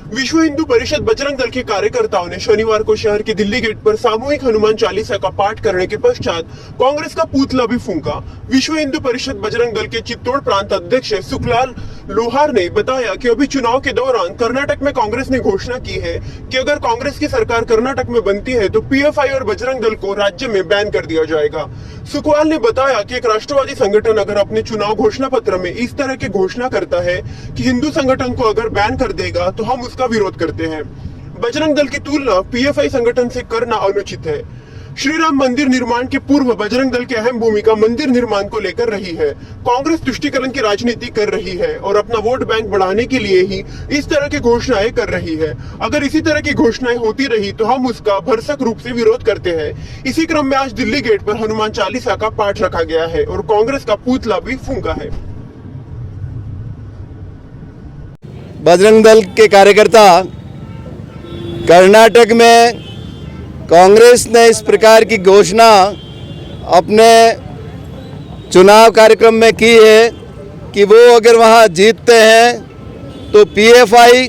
विश्व हिंदू परिषद बजरंग दल के कार्यकर्ताओं ने शनिवार को शहर के दिल्ली गेट पर सामूहिक हनुमान चालीसा का पाठ करने के पश्चात कांग्रेस का पुतला भी फूंका। विश्व हिंदू परिषद बजरंग दल के चित्तौड़ प्रांत अध्यक्ष सुखलाल लोहार ने बताया कि अभी चुनाव के दौरान कर्नाटक में कांग्रेस ने घोषणा की है कि अगर कांग्रेस की सरकार कर्नाटक में बनती है तो पीएफआई और बजरंग दल को राज्य में बैन कर दिया जाएगा। सुखलाल ने बताया कि एक राष्ट्रवादी संगठन अगर अपने चुनाव घोषणा पत्र में इस तरह की घोषणा करता है कि हिंदू संगठन को अगर बैन कर देगा तो हम उसका विरोध करते हैं। बजरंग दल की तुलना पीएफआई संगठन से करना अनुचित है। श्री राम मंदिर निर्माण के पूर्व बजरंग दल की अहम भूमिका मंदिर निर्माण को लेकर रही है। कांग्रेस तुष्टीकरण की राजनीति कर रही है और अपना वोट बैंक बढ़ाने के लिए ही इस तरह की घोषणाएं कर रही है। अगर इसी तरह की घोषणाएं होती रही तो हम उसका भरसक रूप से विरोध करते हैं। इसी क्रम में आज दिल्ली गेट पर हनुमान चालीसा का पाठ रखा गया है और कांग्रेस का पुतला भी फूंका है। बजरंग दल के कार्यकर्ता कर्नाटक में कांग्रेस ने इस प्रकार की घोषणा अपने चुनाव कार्यक्रम में की है कि वो अगर वहाँ जीतते हैं तो पीएफआई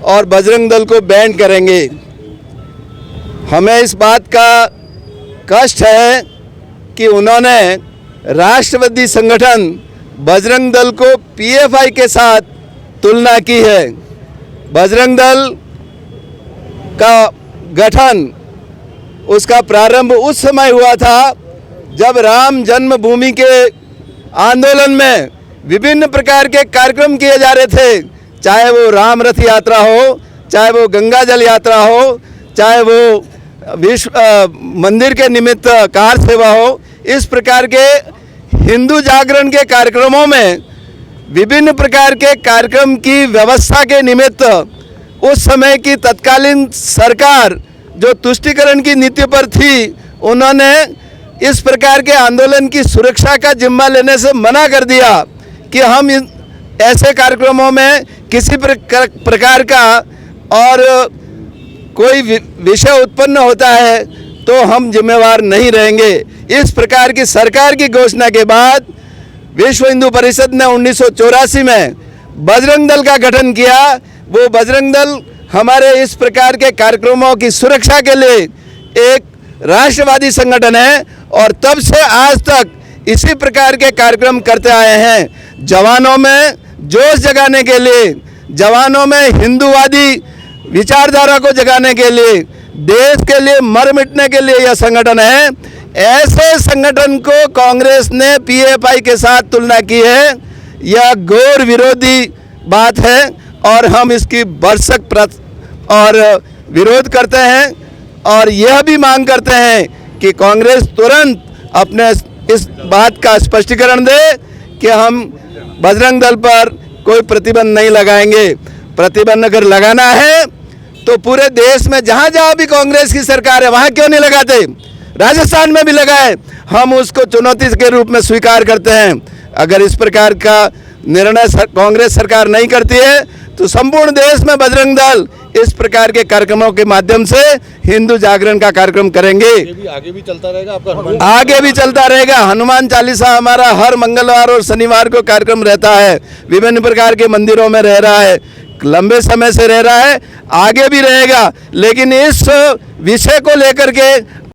और बजरंग दल को बैन करेंगे। हमें इस बात का कष्ट है कि उन्होंने राष्ट्रवादी संगठन बजरंग दल को पीएफआई के साथ तुलना की है। बजरंग दल का गठन उसका प्रारंभ उस समय हुआ था जब राम जन्मभूमि के आंदोलन में विभिन्न प्रकार के कार्यक्रम किए जा रहे थे, चाहे वो राम रथ यात्रा हो, चाहे वो गंगा जल यात्रा हो, चाहे वो विश्व मंदिर के निमित्त कार सेवा हो। इस प्रकार के हिंदू जागरण के कार्यक्रमों में विभिन्न प्रकार के कार्यक्रम की व्यवस्था के निमित्त उस समय की तत्कालीन सरकार जो तुष्टीकरण की नीति पर थी, उन्होंने इस प्रकार के आंदोलन की सुरक्षा का जिम्मा लेने से मना कर दिया कि हम ऐसे कार्यक्रमों में किसी प्रकार का और कोई विषय उत्पन्न होता है तो हम जिम्मेवार नहीं रहेंगे। इस प्रकार की सरकार की घोषणा के बाद विश्व हिंदू परिषद ने 1984 में बजरंग दल का गठन किया। वो बजरंग दल हमारे इस प्रकार के कार्यक्रमों की सुरक्षा के लिए एक राष्ट्रवादी संगठन है और तब से आज तक इसी प्रकार के कार्यक्रम करते आए हैं। जवानों में जोश जगाने के लिए, जवानों में हिंदूवादी विचारधारा को जगाने के लिए, देश के लिए मर मिटने के लिए यह संगठन है। ऐसे संगठन को कांग्रेस ने पीएफआई के साथ तुलना की है। यह घोर विरोधी बात है और हम इसकी भरसक और विरोध करते हैं और यह भी मांग करते हैं कि कांग्रेस तुरंत अपने इस बात का स्पष्टीकरण दे कि हम बजरंग दल पर कोई प्रतिबंध नहीं लगाएंगे। प्रतिबंध अगर लगाना है तो पूरे देश में जहाँ जहाँ भी कांग्रेस की सरकार है वहाँ क्यों नहीं लगाते? राजस्थान में भी लगाए। हम उसको चुनौती के रूप में स्वीकार करते हैं। अगर इस प्रकार का निर्णय कांग्रेस सरकार नहीं करती है तो संपूर्ण देश में बजरंग दल इस प्रकार के कार्यक्रमों के माध्यम से हिंदू जागरण का कार्यक्रम करेंगे। आगे भी चलता रहेगा आपका? आगे भी चलता रहेगा। हनुमान चालीसा हमारा हर मंगलवार और शनिवार को कार्यक्रम रहता है। विभिन्न प्रकार के मंदिरों में रह रहा है, लंबे समय से रह रहा है, आगे भी रहेगा। लेकिन इस विषय को लेकर के